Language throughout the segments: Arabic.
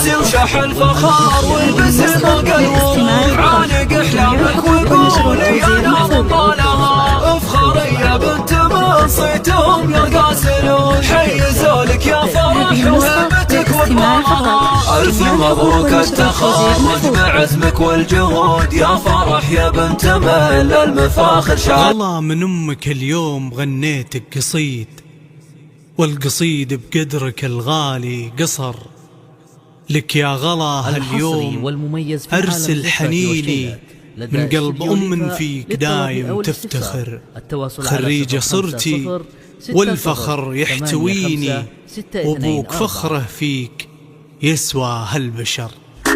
البسي وشح الفخار والبسي فوق الورود، عانق احلامك وقولي انا من طالها، افخري يا بنت من صيتهم يرقاسلون، حيزوا لك يا فرح وهيبتك وقمرها، الف مبروك التخرج بعزمك والجهود، يا فرح يا بنت من المفاخر شعر. والله من امك اليوم غنيتك قصيد، والقصيد بقدرك الغالي قصر، لك يا غلا اليوم أرسل حنيني من قلب أم فيك دايم تفتخر، خريجة صرتي والفخر يحتويني، وابوك فخره فيك يسوى هالبشر.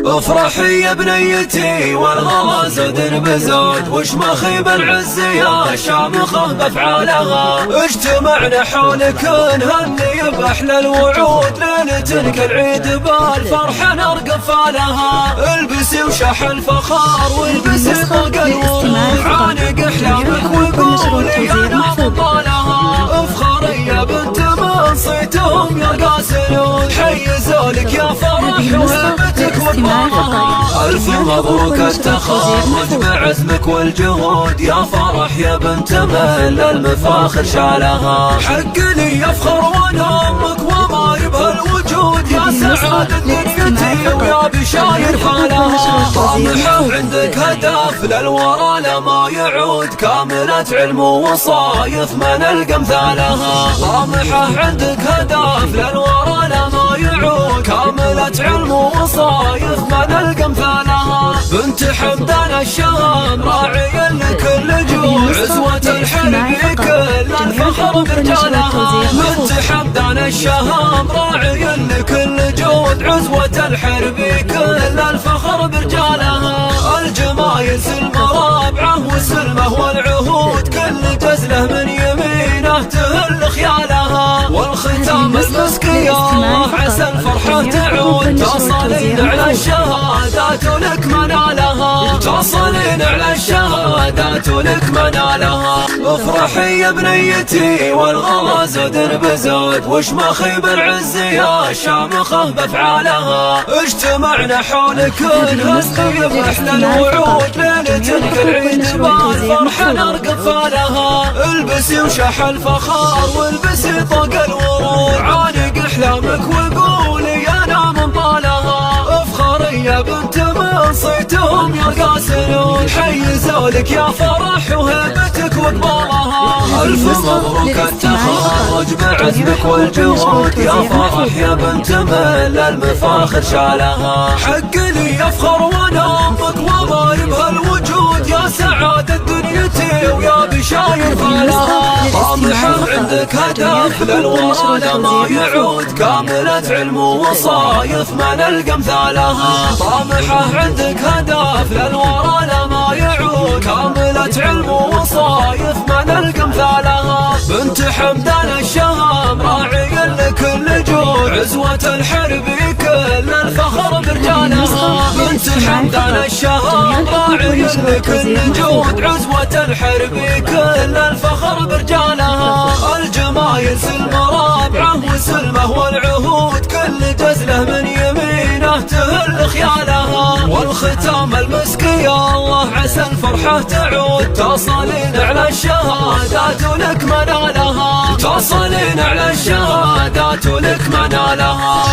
افرحي يا بنيتي والغلا زود بزود، وش مخيب العز يا شامخه بافعالها، اجتمعنا حولك نهني باحلى الوعود، ليلة كالعيد بالفرحه نرقب فالها، البسي وشح الفخار والبسي فوق الورود، عانق احلامك وقولي انا من طالها، افخري يا بنت من صيتهم يرقاسلون، حيزوا لك يا فرح وهيبتك وقمرها، الف مبروك التخرج بعزمك والجهود، يا فرح يا بنت من المفاخر شالها، حق لي يفخر وانا امك وما يبهى الوجود، يا سعادة دنيتي ويا بشاير حالها، طامحة عندك هدف للورى لما يعود، كاملة علم ووصايف ما نلقى امثالها، طامحة عندك هدف للورى لما يعود، كاملة علم ووصايف ما نلقى امثالها، بنت حمدان الشام راعي لكل جود، عزوة الحرب كل الفخر برجالها، بنت حمدان الشام راعي لكل جود، عزوة الحرب كل الفخر برجالها، الجمايل المرابعه والسلمه والعهود، كل جزله من يمينه تهل خيالها، والختام المسكي الله عسى الفرحه تعود، تصلين على الشهادات لك منالها، تصلين على الشهادات لك منالها، افرحي يا بنيتي والغلا زود بزود، وش مخيب العز يا شامخه بافعالها، اجتمعنا حولك نهني باحلى الوعود، ليلة كالعيد بالفرحه نرقب فالها، البسي وشح الفخار والبسي فوق الورود، عانق احلامك وقولي انا من طالها، افخري يا بنت من صيتهم يرقاسلون، حيزوا لك يا فرح وهيبتك وقمرها، الف مبروك التخرج بعزمك والجهود، يا فرح يا بنت من المفاخر شالها، حق لي يفخر وانا امك وما يبهى الوجود، يا سعادة دنيتي ويا بشاير فالها، طامحة عندك هدف للورى لما يعود، كاملة علم ووصايف ما نلقى امثالها، طامحة عندك هدف للورى لما يعود، كاملة علم ووصايف ما نلقى امثالها، بنت حمدان الشام راعي لكل جود، عزوة الحرب كل الفخر برجالها، بنت حمدان الشام راعي لكل جود، عزوة الحرب كل الفخر برجالها، الجمايل المرابعه والسلمه والعهود، كل جزله من يمينه تهل خيالها، والختام المسكي الله عسى الفرحه تعود، تصلين على الشهادات لك منالها، تصلين على الشهادات لك منالها.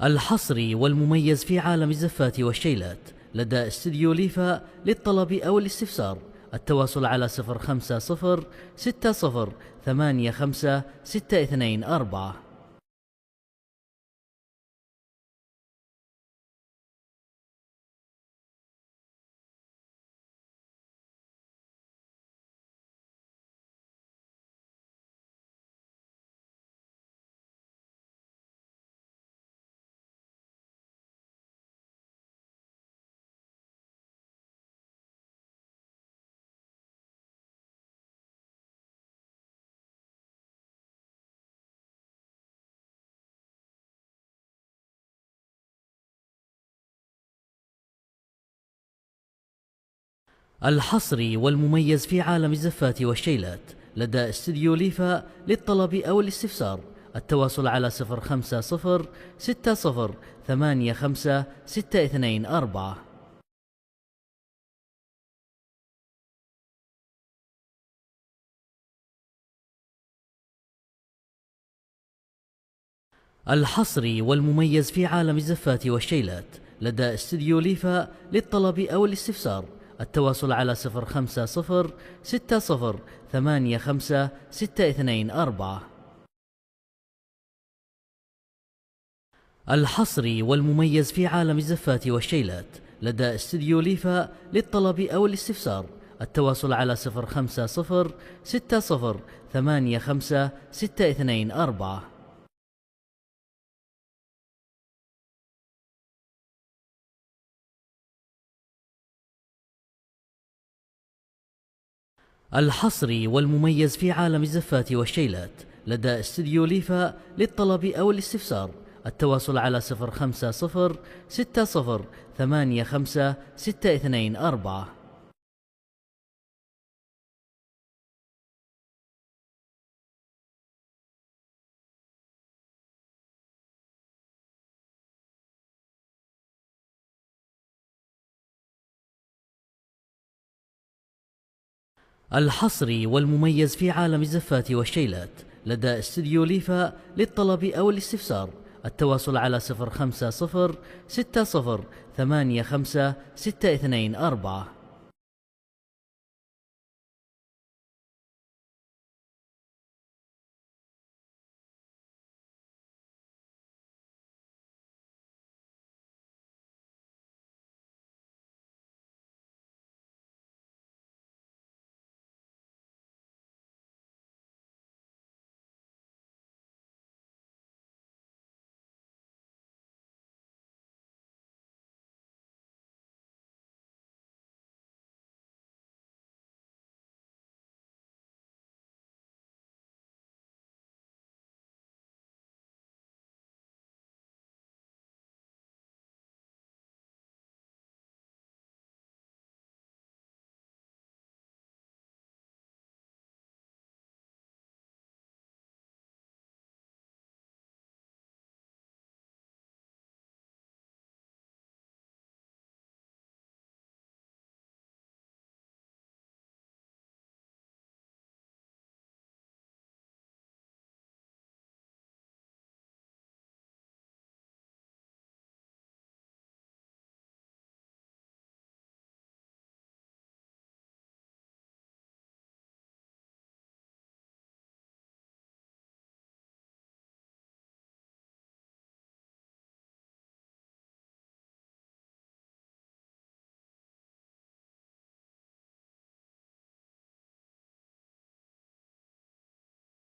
الحصري والمميز في عالم الزفات والشيلات لدى استديو ليفا، للطلب أو الاستفسار التواصل على 050 60 85 624. الحصري والمميز في عالم الزفات والشيلات لدى استديو ليفا للطلب أو الاستفسار. التواصل على 050 60 85 624. الحصري والمميز في عالم الزفات والشيلات لدى استديو ليفا للطلب أو الاستفسار. التواصل على 050 60 85 624. الحصري والمميز في عالم الزفات والشيلات لدى استديو ليفا للطلب أو الاستفسار. التواصل على 050 60 85 624. الحصري والمميز في عالم الزفات والشيلات لدى استديو ليفا للطلب أو الاستفسار. التواصل على 050 60 85 624. الحصري والمميز في عالم الزفات والشيلات لدى استديو ليفا للطلب أو الاستفسار. التواصل على 050 60 85 624.